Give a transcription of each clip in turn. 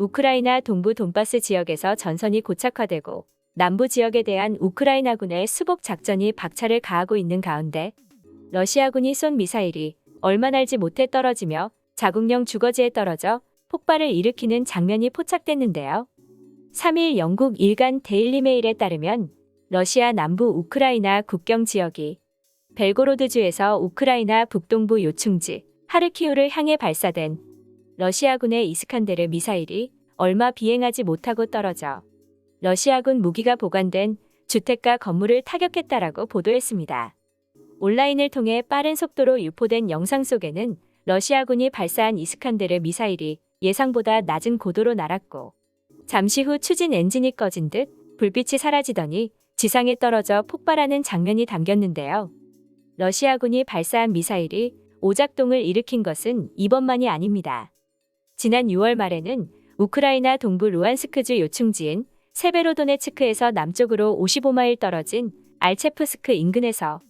우크라이나 동부 돈바스 지역에서 전선이 고착화되고 남부 지역에 대한 우크라이나군의 수복 작전이 박차를 가하고 있는 가운데 러시아군이 쏜 미사일이 얼마 날지 못해 떨어지며 자국령 주거지에 떨어져 폭발을 일으키는 장면이 포착됐는데요. 3일 영국 일간 데일리 메일에 따르면 러시아 남부 우크라이나 국경 지역이 벨고로드주에서 우크라이나 북동부 요충지 하르키우를 향해 발사된 러시아군의 이스칸데르 미사일이 얼마 비행하지 못하고 떨어져 러시아군 무기가 보관된 주택가 건물을 타격했다라고 보도했습니다. 온라인을 통해 빠른 속도로 유포된 영상 속에는 러시아군이 발사한 이스칸데르 미사일이 예상보다 낮은 고도로 날았고 잠시 후 추진 엔진이 꺼진 듯 불빛이 사라지더니 지상에 떨어져 폭발하는 장면이 담겼는데요. 러시아군이 발사한 미사일이 오작동을 일으킨 것은 이번만이 아닙니다. 지난 6월 말에는 우크라이나 동부 루안스크주 요충지인 세베로도네츠크에서 남쪽으로 55마일 떨어진 알체프스크 인근에서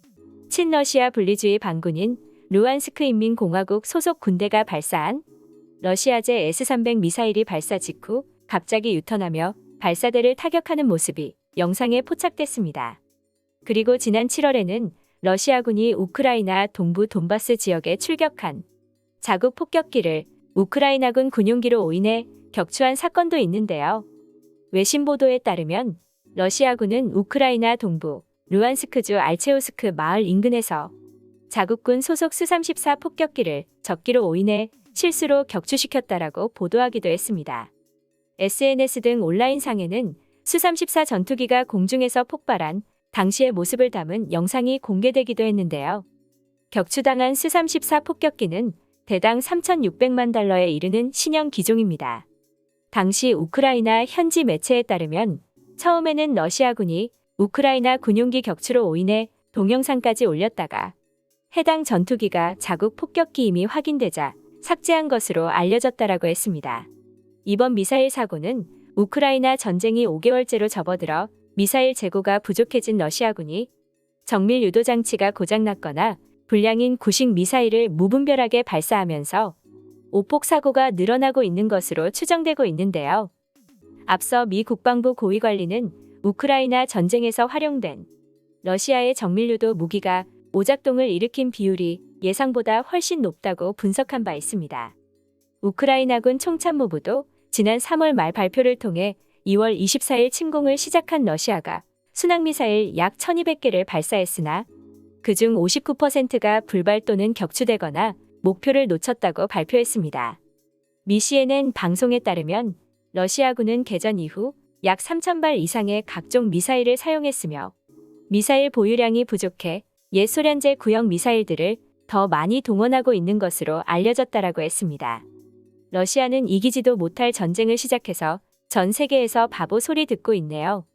친러시아 분리주의 반군인 루안스크 인민공화국 소속 군대가 발사한 러시아제 S-300 미사일이 발사 직후 갑자기 유턴하며 발사대를 타격하는 모습이 영상에 포착됐습니다. 그리고 지난 7월에는 러시아군이 우크라이나 동부 돈바스 지역에 출격한 자국 폭격기를 우크라이나군 군용기로 오인해 격추한 사건도 있는데요. 외신 보도에 따르면 러시아군은 우크라이나 동부 루안스크주 알체우스크 마을 인근에서 자국군 소속 수-34 폭격기를 적기로 오인해 실수로 격추시켰다라고 보도하기도 했습니다. SNS 등 온라인상에는 수-34 전투기가 공중에서 폭발한 당시의 모습을 담은 영상이 공개되기도 했는데요. 격추당한 수-34 폭격기는 대당 3,600만 달러에 이르는 신형 기종입니다. 당시 우크라이나 현지 매체에 따르면 처음에는 러시아군이 우크라이나 군용기 격추로 오인해 동영상까지 올렸다가 해당 전투기가 자국 폭격기임이 확인되자 삭제한 것으로 알려졌다라고 했습니다. 이번 미사일 사고는 우크라이나 전쟁이 5개월째로 접어들어 미사일 재고가 부족해진 러시아군이 정밀 유도 장치가 고장났거나 불량인 구식 미사일을 무분별하게 발사하면서 오폭 사고가 늘어나고 있는 것으로 추정되고 있는데요. 앞서 미 국방부 고위관리는 우크라이나 전쟁에서 활용된 러시아의 정밀 유도 무기가 오작동을 일으킨 비율이 예상보다 훨씬 높다고 분석한 바 있습니다. 우크라이나군 총참모부도 지난 3월 말 발표를 통해 2월 24일 침공을 시작한 러시아가 순항미사일 약 1200개를 발사했으나 그중 59%가 불발 또는 격추되거나 목표를 놓쳤다고 발표했습니다. 미 CNN 방송에 따르면 러시아군은 개전 이후 약 3,000발 이상의 각종 미사일을 사용했으며 미사일 보유량이 부족해 옛 소련제 구형 미사일들을 더 많이 동원하고 있는 것으로 알려졌다라고 했습니다. 러시아는 이기지도 못할 전쟁을 시작해서 전 세계에서 바보 소리 듣고 있네요.